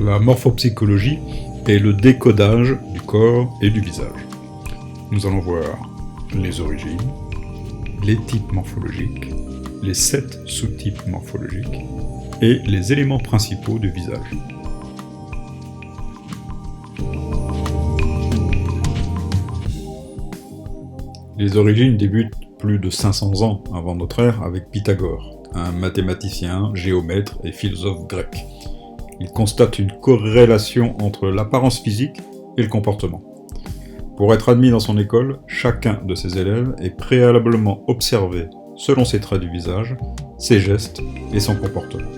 La morphopsychologie est le décodage du corps et du visage. Nous allons voir les origines, les types morphologiques, les 7 sous-types morphologiques et les éléments principaux du visage. Les origines débutent plus de 500 ans avant notre ère avec Pythagore, un mathématicien, géomètre et philosophe grec. Il constate une corrélation entre l'apparence physique et le comportement. Pour être admis dans son école, chacun de ses élèves est préalablement observé selon ses traits du visage, ses gestes et son comportement.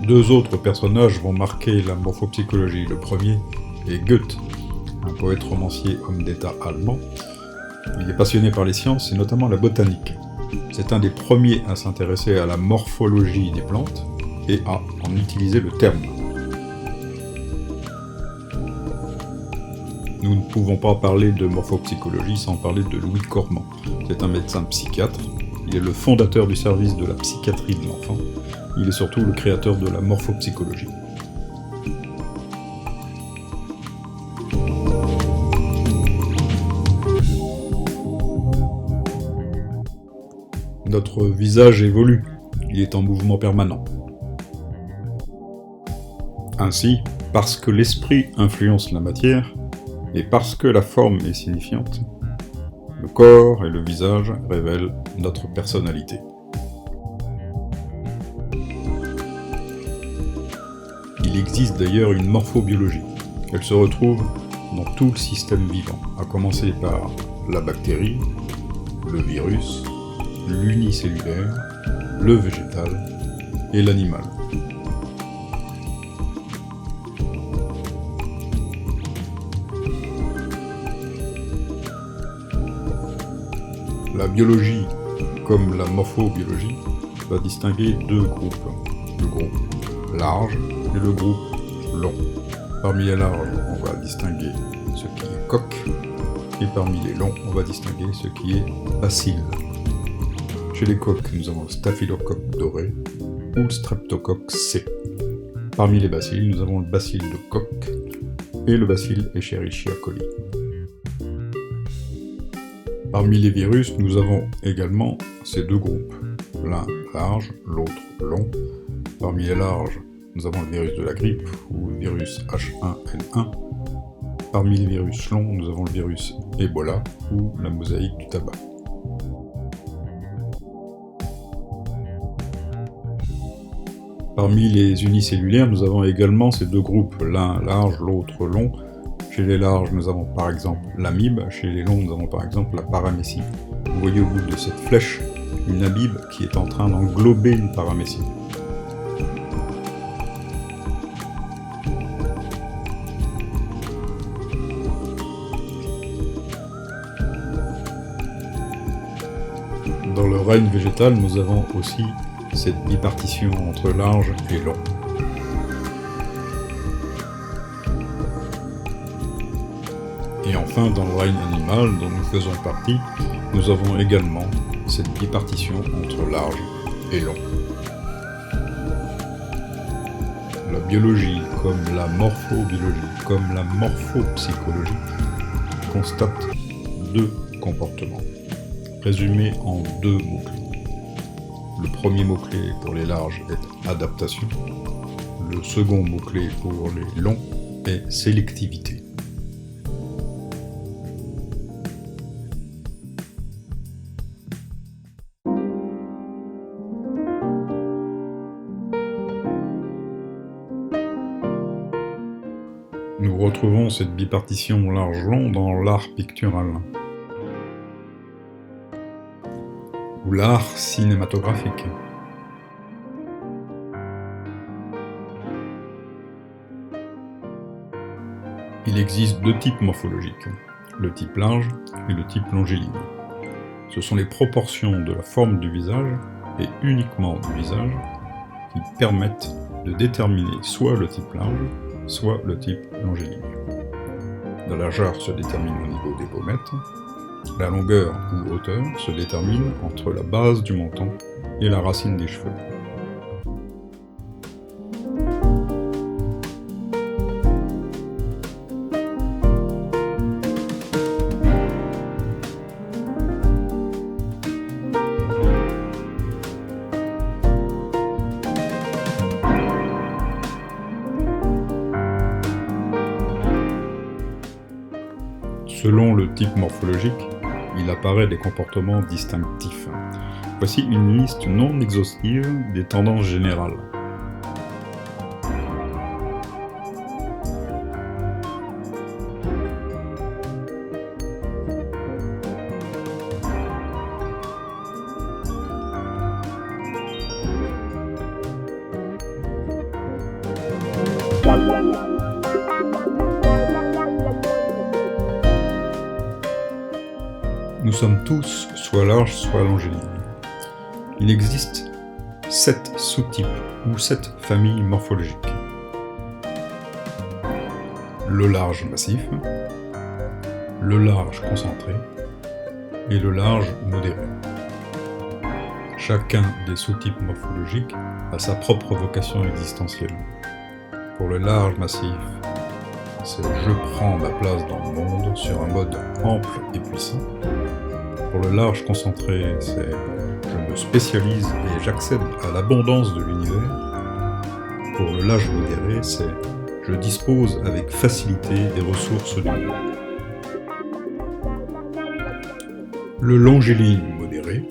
2 autres personnages vont marquer la morphopsychologie. Le premier est Goethe, un poète romancier homme d'État allemand. Il est passionné par les sciences et notamment la botanique. C'est un des premiers à s'intéresser à la morphologie des plantes et à en utiliser le terme. Nous ne pouvons pas parler de morphopsychologie sans parler de Louis Cormand. C'est un médecin psychiatre, il est le fondateur du service de la psychiatrie de l'enfant, il est surtout le créateur de la morphopsychologie. Notre visage évolue, il est en mouvement permanent. Ainsi, parce que l'esprit influence la matière, et parce que la forme est signifiante, le corps et le visage révèlent notre personnalité. Il existe d'ailleurs une morphobiologie. Elle se retrouve dans tout le système vivant, à commencer par la bactérie, le virus, l'unicellulaire, le végétal et l'animal. La biologie, comme la morphobiologie, va distinguer 2 groupes, le groupe large et le groupe long. Parmi les larges, on va distinguer ce qui est coque, et parmi les longs, on va distinguer ce qui est bacille. Chez les coques, nous avons le staphylocoque doré ou le streptocoque C. Parmi les bacilles, nous avons le bacille de Koch et le bacille Escherichia coli. Parmi les virus, nous avons également ces 2 groupes, l'un large, l'autre long. Parmi les larges, nous avons le virus de la grippe ou le virus H1N1. Parmi les virus longs, nous avons le virus Ebola ou la mosaïque du tabac. Parmi les unicellulaires, nous avons également ces 2 groupes, l'un large, l'autre long. Chez les larges, nous avons par exemple l'amibe, chez les longs, nous avons par exemple la paramécie. Vous voyez au bout de cette flèche une amibe qui est en train d'englober une paramécie. Dans le règne végétal, nous avons aussi cette bipartition entre large et long. Et enfin, dans le règne animal, dont nous faisons partie, nous avons également cette bipartition entre large et long. La biologie, comme la morphobiologie, comme la morphopsychologie, constate 2 comportements, résumés en 2 mots-clés. Le premier mot-clé pour les larges est adaptation. Le second mot-clé pour les longs est sélectivité. Nous retrouvons cette bipartition large-long dans l'art pictural ou l'art cinématographique. Il existe 2 types morphologiques, le type large et le type longiligne. Ce sont les proportions de la forme du visage, et uniquement du visage, qui permettent de déterminer soit le type large, soit le type longiligne. La largeur se détermine au niveau des pommettes, la longueur ou hauteur se détermine entre la base du menton et la racine des cheveux. Selon le type morphologique, il apparaît des comportements distinctifs. Voici une liste non exhaustive des tendances générales. Nous sommes tous soit larges, soit longiligne. Il existe 7 sous-types ou 7 familles morphologiques. Le large massif, le large concentré et le large modéré. Chacun des sous-types morphologiques a sa propre vocation existentielle. Pour le large massif, c'est « je prends ma place dans le monde » sur un mode ample et puissant. Pour le large concentré, c'est « je me spécialise et j'accède à l'abondance de l'univers ». Pour le large modéré, c'est « je dispose avec facilité des ressources du monde ». Le longiligne modéré,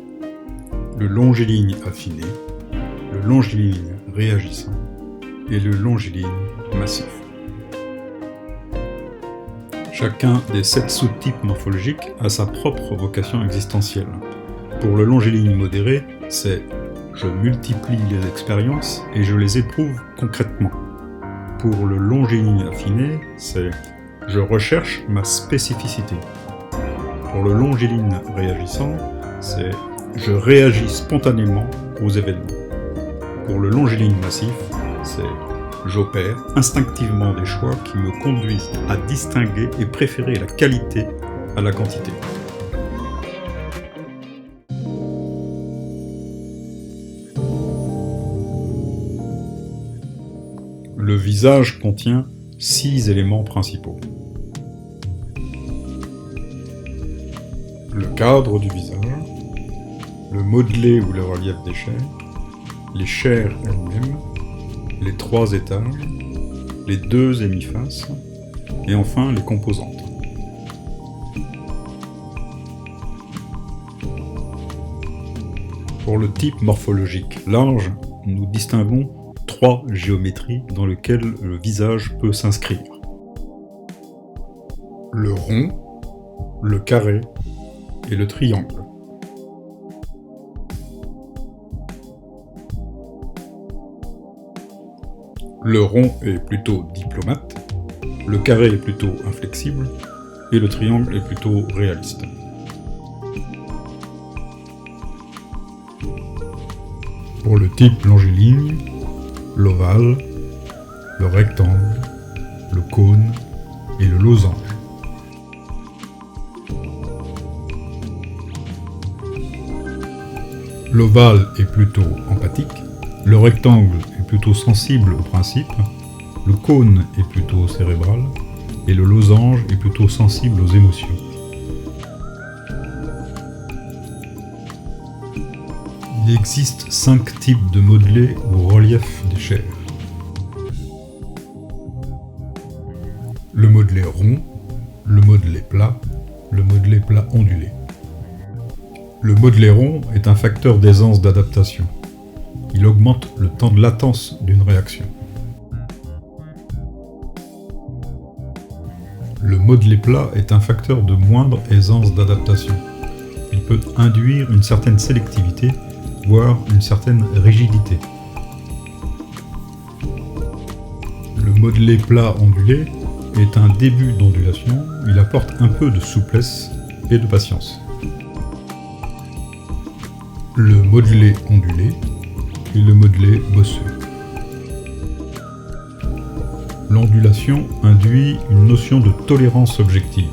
le longiligne affiné, le longiligne réagissant et le longiligne massif. Chacun des 7 sous-types morphologiques a sa propre vocation existentielle. Pour le longiligne modéré, c'est « je multiplie les expériences et je les éprouve concrètement ». Pour le longiligne affiné, c'est « je recherche ma spécificité ». Pour le longiligne réagissant, c'est « je réagis spontanément aux événements ». Pour le longiligne massif, c'est « j'opère instinctivement des choix qui me conduisent à distinguer et préférer la qualité à la quantité ». Le visage contient 6 éléments principaux. Le cadre du visage, le modelé ou le relief des chairs, les chairs elles-mêmes, les 3 étages, les 2 hémifaces, et enfin les composantes. Pour le type morphologique large, nous distinguons 3 géométries dans lesquelles le visage peut s'inscrire. Le rond, le carré et le triangle. Le rond est plutôt diplomate, le carré est plutôt inflexible, et le triangle est plutôt réaliste. Pour le type longiligne, l'ovale, le rectangle, le cône et le losange. L'ovale est plutôt empathique, le rectangle est plutôt sensible aux principes, le cône est plutôt cérébral, et le losange est plutôt sensible aux émotions. Il existe 5 types de modelés ou relief des chairs. Le modelé rond, le modelé plat ondulé. Le modelé rond est un facteur d'aisance d'adaptation. Il augmente le temps de latence d'une réaction. Le modelé plat est un facteur de moindre aisance d'adaptation. Il peut induire une certaine sélectivité, voire une certaine rigidité. Le modelé plat ondulé est un début d'ondulation, il apporte un peu de souplesse et de patience. Le modelé ondulé et le modelé bosseux. L'ondulation induit une notion de tolérance objective.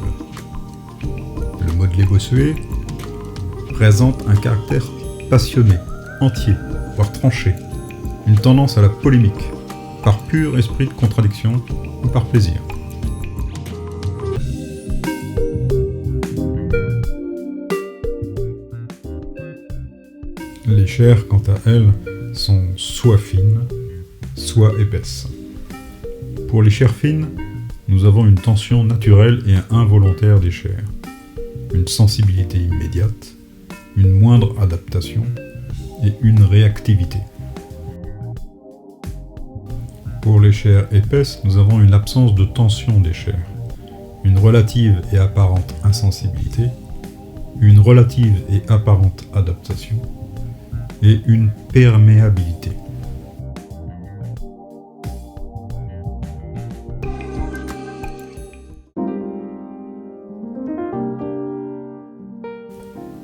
Le modelé bossué présente un caractère passionné, entier, voire tranché, une tendance à la polémique, par pur esprit de contradiction ou par plaisir. Les chairs, quant à elles, sont soit fines, soit épaisses. Pour les chairs fines, nous avons une tension naturelle et involontaire des chairs, une sensibilité immédiate, une moindre adaptation et une réactivité. Pour les chairs épaisses, nous avons une absence de tension des chairs, une relative et apparente insensibilité, une relative et apparente adaptation et une perméabilité.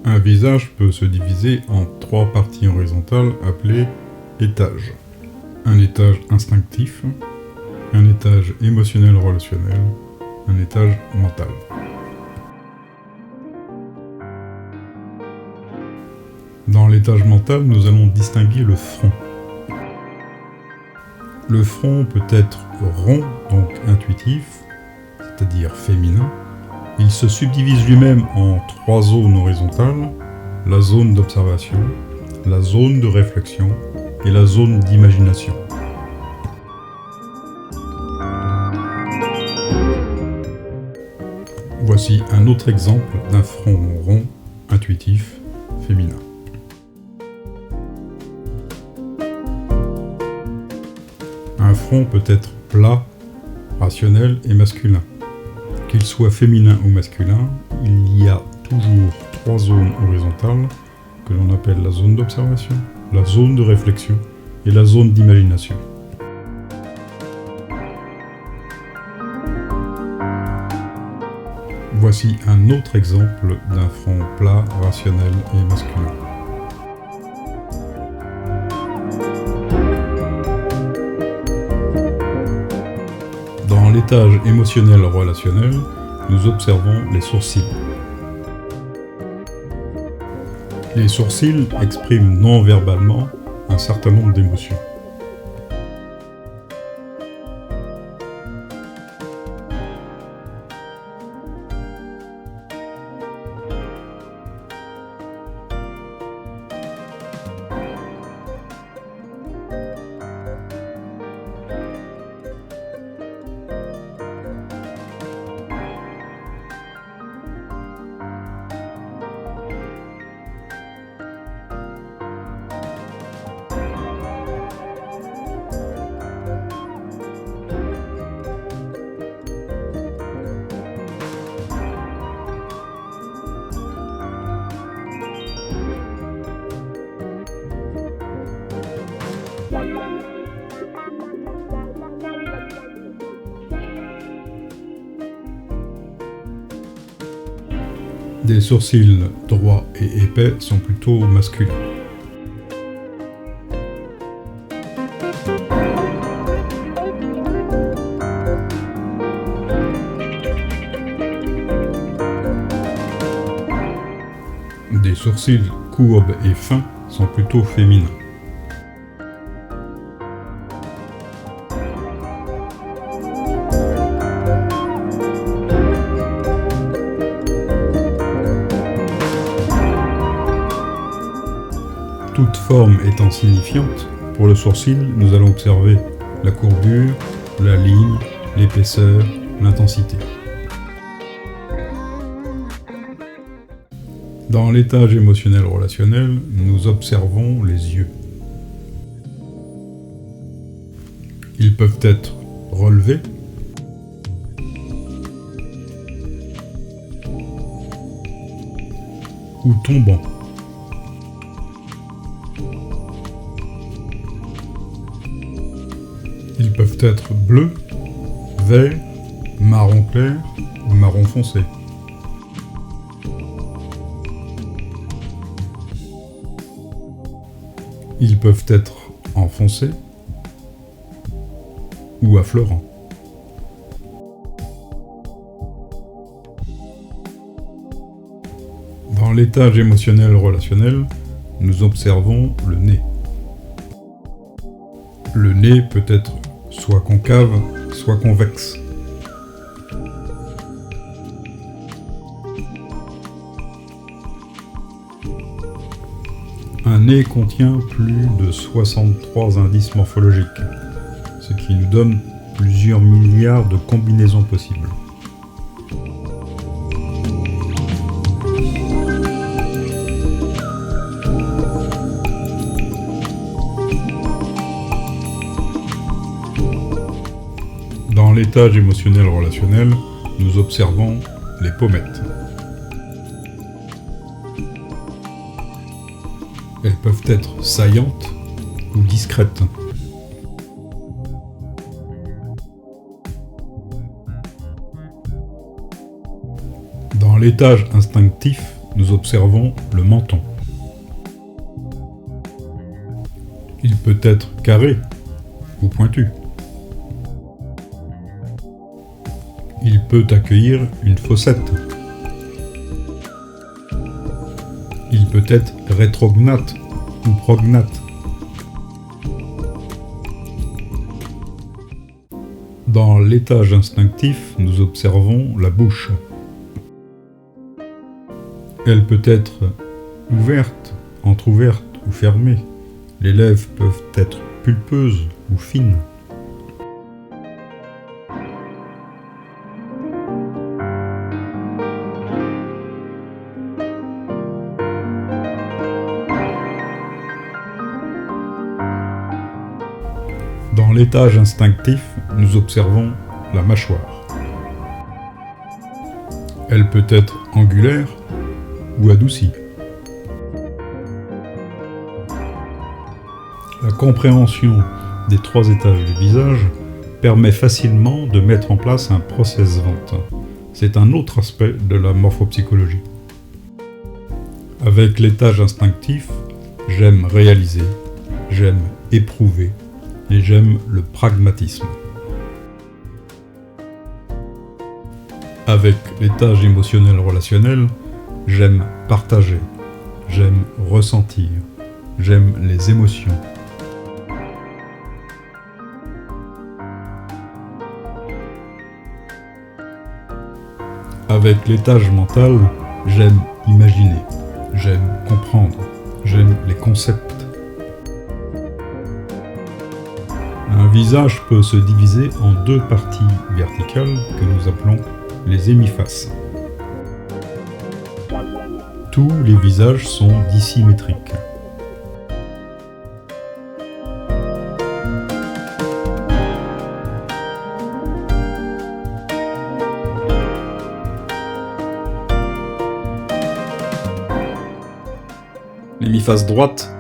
Un visage peut se diviser en 3 parties horizontales appelées étages. Un étage instinctif, un étage émotionnel relationnel, un étage mental. Dans l'étage mental, nous allons distinguer le front. Le front peut être rond, donc intuitif, c'est-à-dire féminin. Il se subdivise lui-même en 3 zones horizontales, la zone d'observation, la zone de réflexion et la zone d'imagination. Voici un autre exemple d'un front rond, intuitif, féminin. Un front peut être plat, rationnel et masculin. Qu'il soit féminin ou masculin, il y a toujours 3 zones horizontales que l'on appelle la zone d'observation, la zone de réflexion et la zone d'imagination. Voici un autre exemple d'un front plat, rationnel et masculin. Dans l'étage émotionnel relationnel, nous observons les sourcils. Les sourcils expriment non-verbalement un certain nombre d'émotions. Des sourcils droits et épais sont plutôt masculins. Des sourcils courbes et fins sont plutôt féminins. Toute forme étant signifiante, pour le sourcil, nous allons observer la courbure, la ligne, l'épaisseur, l'intensité. Dans l'étage émotionnel relationnel, nous observons les yeux. Ils peuvent être relevés, ou tombants. Ils peuvent être bleus, verts, marron clair ou marron foncé. Ils peuvent être enfoncés ou affleurants. Dans l'étage émotionnel relationnel, nous observons le nez. Le nez peut être soit concave, soit convexe. Un nez contient plus de 63 indices morphologiques, ce qui nous donne plusieurs milliards de combinaisons possibles. Dans l'étage émotionnel relationnel, nous observons les pommettes. Elles peuvent être saillantes ou discrètes. Dans l'étage instinctif, nous observons le menton. Il peut être carré ou pointu. Il peut accueillir une fossette. Il peut être rétrognate ou prognate. Dans l'étage instinctif, nous observons la bouche. Elle peut être ouverte, entrouverte ou fermée. Les lèvres peuvent être pulpeuses ou fines. Dans l'étage instinctif, nous observons la mâchoire. Elle peut être angulaire ou adoucie. La compréhension des 3 étages du visage permet facilement de mettre en place un process vente. C'est un autre aspect de la morphopsychologie. Avec l'étage instinctif, j'aime réaliser, j'aime éprouver et j'aime le pragmatisme. Avec l'étage émotionnel relationnel, j'aime partager, j'aime ressentir, j'aime les émotions. Avec l'étage mental, j'aime imaginer, j'aime comprendre, j'aime les concepts. Un visage peut se diviser en 2 parties verticales que nous appelons les hémifaces. Tous les visages sont dissymétriques. L'hémiface droite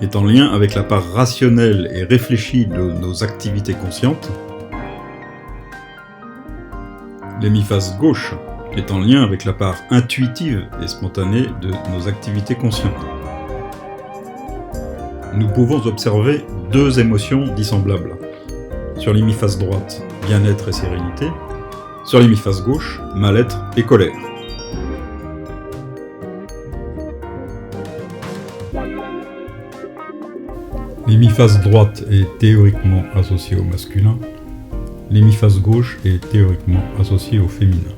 est en lien avec la part rationnelle et réfléchie de nos activités conscientes. L'hémiface gauche est en lien avec la part intuitive et spontanée de nos activités conscientes. Nous pouvons observer 2 émotions dissemblables. Sur l'hémiface droite, bien-être et sérénité. Sur l'hémiface gauche, mal-être et colère. L'hémiface droite est théoriquement associée au masculin, l'hémiface gauche est théoriquement associée au féminin.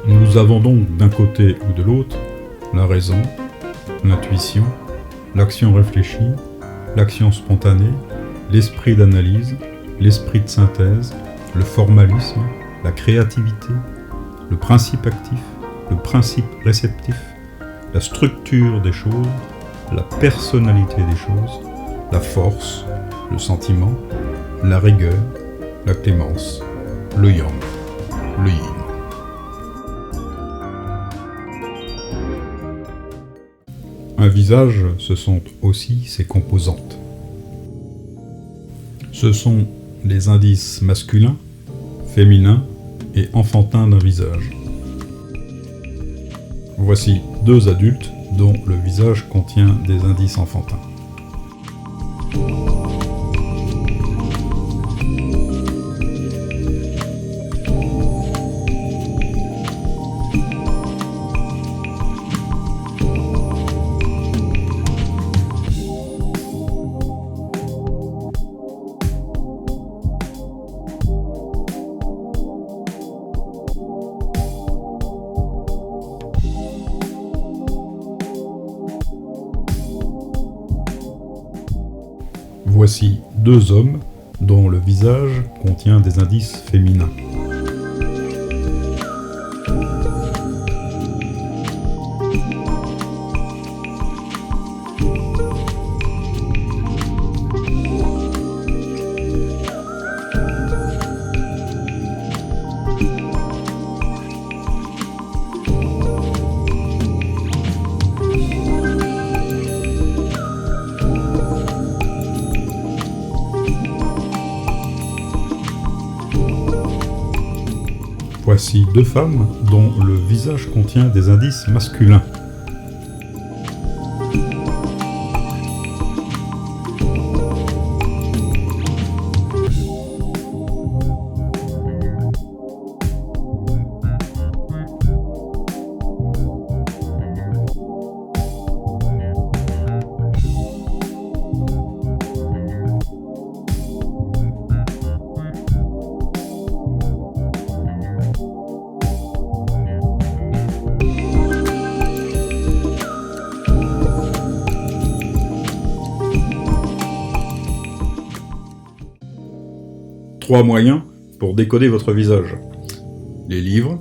Nous avons donc d'un côté ou de l'autre la raison, l'intuition, l'action réfléchie, l'action spontanée, l'esprit d'analyse, l'esprit de synthèse, le formalisme, la créativité, le principe actif, le principe réceptif, la structure des choses, la personnalité des choses, la force, le sentiment, la rigueur, la clémence, le yang, le yin. Un visage, ce sont aussi ses composantes. Ce sont les indices masculins, féminins et enfantins d'un visage. Voici 2 adultes dont le visage contient des indices enfantins. Voici 2 hommes dont le visage contient des indices féminins. Voici deux femmes dont le visage contient des indices masculins. Trois moyens pour décoder votre visage. Les livres,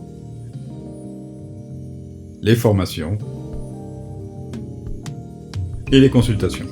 les formations et les consultations.